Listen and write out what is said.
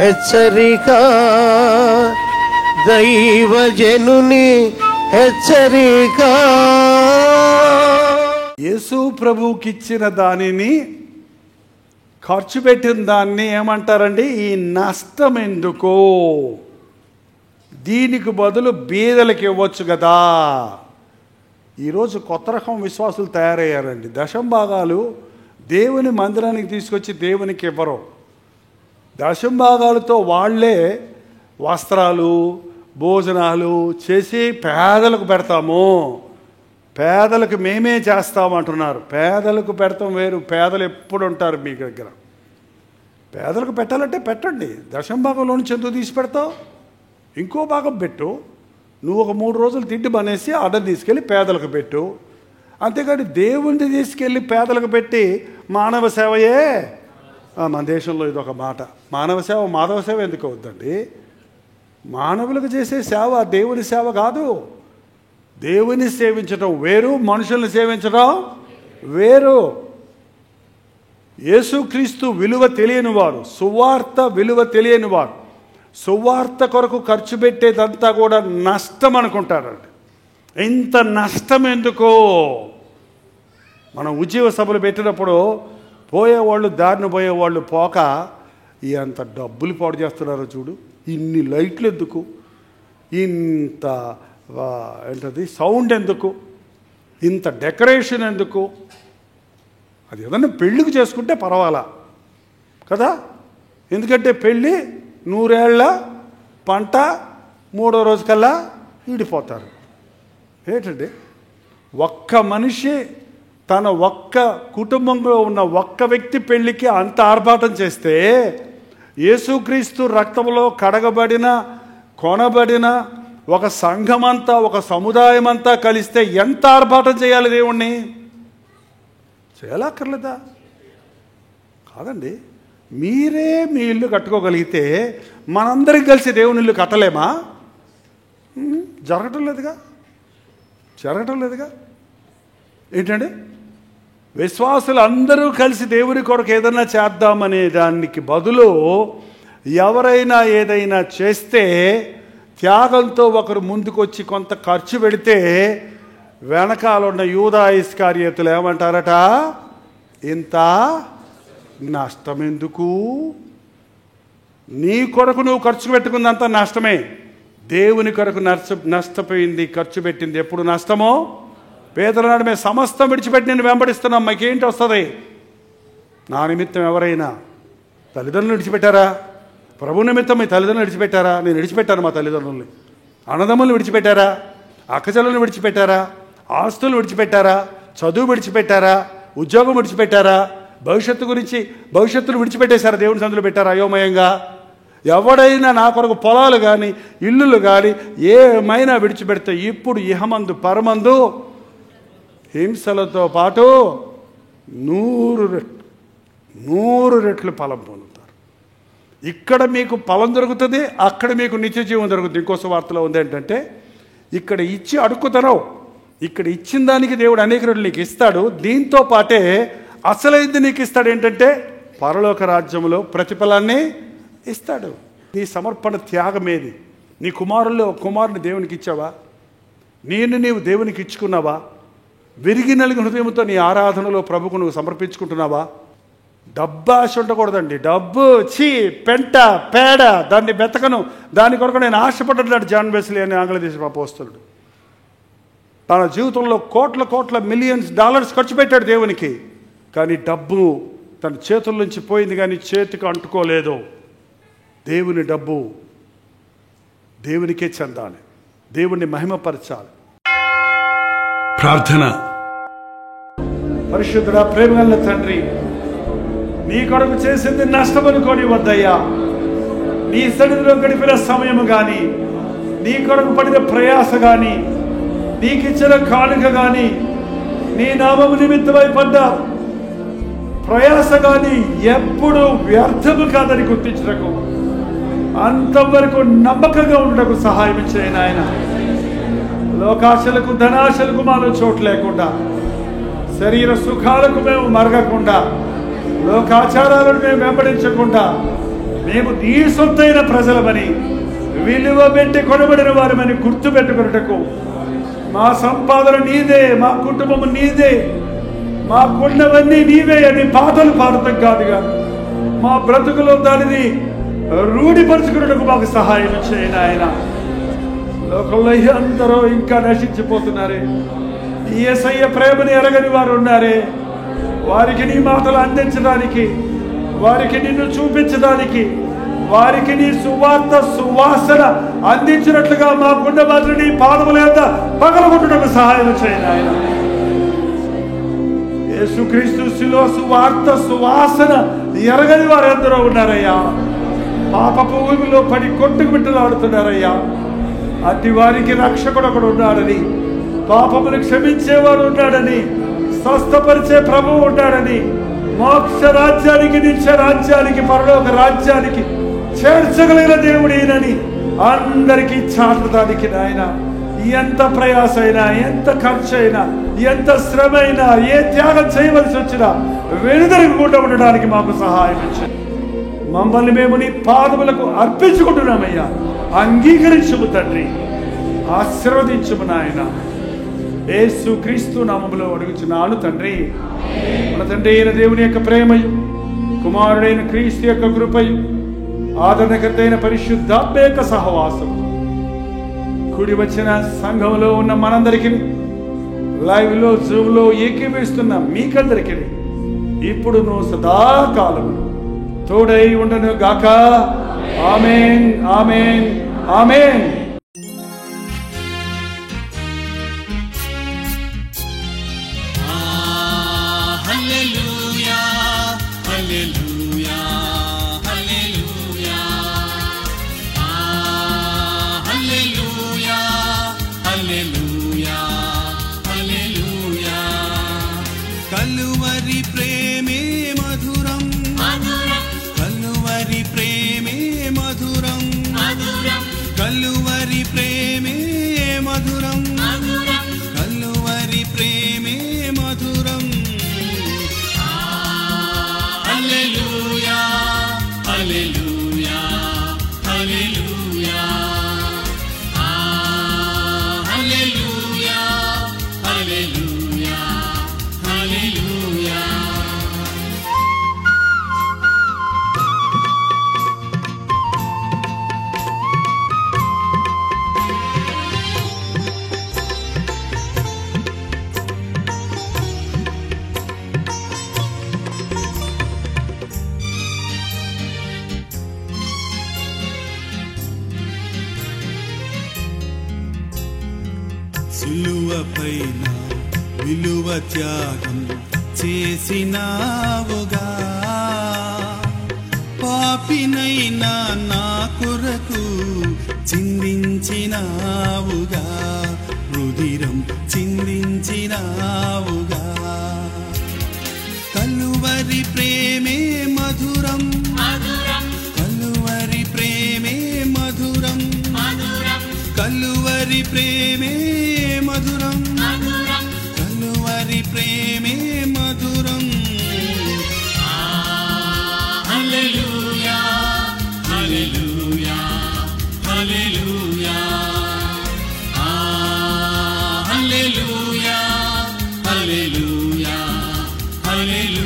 హెచ్చరిక, దైవజనుని హెచ్చరిక. యేసు ప్రభువుకిచ్చిన దానిని, ఖర్చు పెట్టిన దాన్ని ఏమంటారండి? ఈ నష్టం ఎందుకు? దీనికి బదులు బీదలకు ఇవ్వచ్చు కదా. ఈరోజు కొత్త రకం విశ్వాసులు తయారయ్యారండి. దశంభాగాలు దేవుని మందిరానికి తీసుకొచ్చి దేవునికి ఇవ్వరు. దశంభాగాలతో వాళ్ళే వస్త్రాలు, భోజనాలు చేసి పేదలకు పెడతాము, పేదలకు మేమే చేస్తామంటున్నారు. పేదలకు పెడతాం వేరు, పేదలు ఎప్పుడు ఉంటారు మీ దగ్గర. పేదలకు పెట్టాలంటే పెట్టండి. దశంభాగంలో నుంచి ఎందుకు తీసి పెడతావు? ఇంకో భాగం పెట్టు. నువ్వు ఒక 3 రోజులు తిండి మానేసి ఆర్డర్ తీసుకెళ్ళి పేదలకు పెట్టు. అంతేకాని దేవుణ్ణి తీసుకెళ్ళి పేదలకు పెట్టి మానవ సేవయే. మన దేశంలో ఇదొక మాట, మానవ సేవ మాధవ సేవ ఎందుకు అవుద్దండి? మానవులకు చేసే సేవ దేవుని సేవ కాదు. దేవుని సేవించడం వేరు, మనుషుల్ని సేవించడం వేరు. యేసుక్రీస్తు విలువ తెలియనివారు, సువార్త విలువ తెలియనివారు సువార్త కొరకు ఖర్చు పెట్టేదంతా కూడా నష్టం అనుకుంటారండి. ఇంత నష్టం ఎందుకు? మనం ఉద్యోగ సభలు పెట్టినప్పుడు పోయేవాళ్ళు, దారిని పోయేవాళ్ళు పోక అంత డబ్బులు పాడు చేస్తున్నారో చూడు, ఇన్ని లైట్లు ఎందుకు, ఇంత ఏంటది సౌండ్ ఎందుకు, ఇంత డెకరేషన్ ఎందుకు? అది ఏదన్నా పెళ్ళికి చేసుకుంటే పర్వాలా కదా. ఎందుకంటే పెళ్ళి 100 ఏళ్ల పంట 3వ రోజు కల్లా ఈడిపోతారు. ఏంటండి, ఒక్క మనిషి తన ఒక్క కుటుంబంలో ఉన్న ఒక్క వ్యక్తి పెళ్ళికి అంత ఆర్భాటం చేస్తే, యేసుక్రీస్తు రక్తంలో కడగబడిన కొనబడిన ఒక సంఘమంతా, ఒక సముదాయం అంతా కలిస్తే ఎంత ఆర్భాటం చేయాలి దేవుణ్ణి? చేయాలక్కర్లేదా? కాదండి. మీరే మీ ఇల్లు కట్టుకోగలిగితే మనందరికి కలిసి దేవుని ఇల్లు కట్టలేమా? జరగటం లేదుగా. ఏంటండి, విశ్వాసులు అందరూ కలిసి దేవుని కొరకు ఏదైనా చేద్దామనే దానికి బదులు ఎవరైనా ఏదైనా చేస్తే, త్యాగంతో ఒకరు ముందుకొచ్చి కొంత ఖర్చు పెడితే, వెనకాల ఉన్న యూదా ఇస్కారియోతులు ఏమంటారట? ఇంత నష్టం ఎందుకు? నీ కొరకు నువ్వు ఖర్చు పెట్టుకుందంత నష్టమే. దేవుని కొరకు నష్టపోయింది, ఖర్చు పెట్టింది ఎప్పుడు నష్టమో? పేదల నడుమే సమస్తం విడిచిపెట్టి నేను వెంబడిస్తున్నాం, మాకేంటి వస్తుంది? నా నిమిత్తం ఎవరైనా తల్లిదండ్రులు విడిచిపెట్టారా? ప్రభు నిమిత్తం మీ తల్లిదండ్రులు విడిచిపెట్టారా? నేను విడిచిపెట్టాను మా తల్లిదండ్రుల్ని. అన్నదమ్ములు విడిచిపెట్టారా? అక్కచెల్లెలను విడిచిపెట్టారా? ఆస్తులు విడిచిపెట్టారా? చదువు విడిచిపెట్టారా? ఉద్యోగం విడిచిపెట్టారా? భవిష్యత్తును విడిచిపెట్టేశారా? దేవుని సందులో పెట్టారా అయోమయంగా? ఎవడైనా నా కొరకు పొలాలు కానీ ఇల్లులు కానీ ఏమైనా విడిచిపెడితే ఇప్పుడు ఇహమందు పరమందు హింసలతో పాటు 100 రెట్లు ఫలం పొందుతారు. ఇక్కడ మీకు ఫలం దొరుకుతుంది, అక్కడ మీకు నిత్య జీవం దొరుకుతుంది. ఇంకో వార్తలో ఉంది ఏంటంటే, ఇక్కడ ఇచ్చి అడుక్కుతారో, ఇక్కడ ఇచ్చిన దానికి దేవుడు అనేక రెట్లు నీకు ఇస్తాడు. దీంతో పాటే అసలైంది నీకు ఇస్తాడు. ఏంటంటే పరలోక రాజ్యంలో ప్రతిఫలాన్ని ఇస్తాడు. నీ సమర్పణ త్యాగమేది? నీ కుమారుని దేవునికి ఇచ్చావా? నీవు దేవునికి ఇచ్చుకున్నావా? విరిగి నలిగిన హృదయంతో నీ ఆరాధనలో ప్రభుకు నువ్వు సమర్పించుకుంటున్నావా? డబ్బు ఆశ ఉండకూడదండి. డబ్బు పెంట పేడ, దాన్ని బెతకను, దాని కొరకు నేను ఆశపడ్డాడు జాన్ వెస్లీ అనే ఆంగ్ల దేశపు అపోస్తలుడు. తన జీవితంలో కోట్ల మిలియన్స్ డాలర్స్ ఖర్చు పెట్టాడు దేవునికి. కానీ డబ్బు తన చేతుల నుంచి పోయింది, కానీ చేతికి అంటుకోలేదు. దేవుని డబ్బు దేవునికే చెందాలి, దేవుణ్ణి మహిమపరచాలి. ప్రార్థన. పరిశుద్ధుడా, ప్రేమగల తండ్రి, నీ కొరకు చేసింది నష్టమనుకోని వద్దయ్యా. నీ సన్నిధిలో గడిపిన సమయము కానీ, నీ కొరకు పడిన ప్రయాస కానీ, నీకిచ్చిన కానుక కానీ, నీ నామము నిమిత్తమై పడ్డ ప్రయాస కానీ ఎప్పుడు వ్యర్థము కాదని గుర్తించటకు, అంతవరకు నమ్మకంగా ఉండటకు సహాయం చేయను ఆయన. లోకాశలకు ధనాశలకు మాలో చోటు లేకుండా, శరీర సుఖాలకు మేము మరగకుండా, లోకాచారాలను మేము వెంబడించకుండా, మేము నీ సొంతైన ప్రజలమని, విలువ పెట్టి కొనబడిన వారమని గుర్తు పెట్టుకున్నటకు, మా సంపాదన నీదే, మా కుటుంబం నీదే, మాకున్నవన్నీ నీవే అని పాటలు పాడటం కాదుగా, మా బ్రతుకులో దానిని రూఢిపరుచుకున్నటకు మాకు సహాయం చేయను ఆయన. లోకంలో అందరూ ఇంకా నశించిపోతున్నారే, ఈ యేసయ్య ప్రేమని ఎరగని వారు ఉన్నారే. వారికి నీ మాటలు అందించడానికి, వారికి నిన్ను చూపించడానికి, వారికి నీ సువార్త సువాసన అందించినట్లుగా మాకున్న మాత్రం నీ పాదముల యొక్క పగలగొట్టడానికి సహాయం చేయను ఆయన. యేసుక్రీస్తు శిలువ సువార్త సువాసన ఎరగని వారు ఎందరో ఉన్నారయ్యా. పాపపు ఊబిలో పడి కొట్టుకు బిట్టలాడుతున్నారయ్యా. అట్టి వారికి రక్షకుడు ఒకడు ఉన్నాడని, పాపమును క్షమించేవాడు ఉన్నాడని, స్వస్థపరిచే ప్రభువు ఉన్నాడని, మోక్ష రాజ్యానికి, నిత్య రాజ్యానికి, పరలోక రాజ్యానికి చేర్చగలిగిన దేవుడేనని అందరికీ చాటడానికి నాయన ఎంత ప్రయాసైనా, ఎంత ఖర్చు అయినా, ఎంత శ్రమ అయినా, ఏ త్యాగం చేయవలసి వచ్చినా వెనుదరగకుండా ఉండడానికి మాకు సహాయం ఇచ్చింది. మమ్మల్ని మేము నీ పాదములకు అర్పించుకుంటున్నామయ్యా. అంగీకరించుము తండ్రి, ఆశీర్వదించుము నాయన. యేసు క్రీస్తు నామములో అడుగుచున్నాను తండ్రి. మన తండ్రి అయిన దేవుని యొక్క ప్రేమయు, కుమారుడైన క్రీస్తు యొక్క కృపయు, ఆదరణకర్త అయిన పరిశుద్ధాత్మ యొక్క సహవాసం కూడి వచ్చిన సంఘంలో ఉన్న మనందరికీ, లైవ్లో జూమ్లో ఏకీభవిస్తున్న మీకందరికీ ఇప్పుడును సదాకాలము తోడై ఉండను గాక. ఆమేన్, ఆమేన్, ఆమేన్. హల్లెలూయా, హల్లెలూయా, హల్లెలూయా. హల్లెలూయా, హల్లెలూయా, హల్లెలూయా. కలువరి ప్రేమే మధురం, కలువరి ప్రేమే మధురం, కలువరి ప్రేమే మధురం, కలువరి ప్రేమే మధురం. హల్లెలూయా, హల్లెలూయా, హల్లెలూయా. హల్లెలూయా, హల్లెలూయా, హల్లెలూయా. సిలువపైన విలువ త్యాగం చేసినావుగా, పాపినైనా నా కొరకు చిందించినావుగా, రుధిరం చిందించినావుగా. కలువరి ప్రేమే మధురం, కలువరి ప్రేమే మధురం, కలువరి ప్రేమే మధురం, కలువరి ప్రేమే మధురం. హల్లెలూయా, హల్లెలూయా, హల్లెలూయా. హల్లెలూయా, హల్లెలూయా, హల్లెలూయా.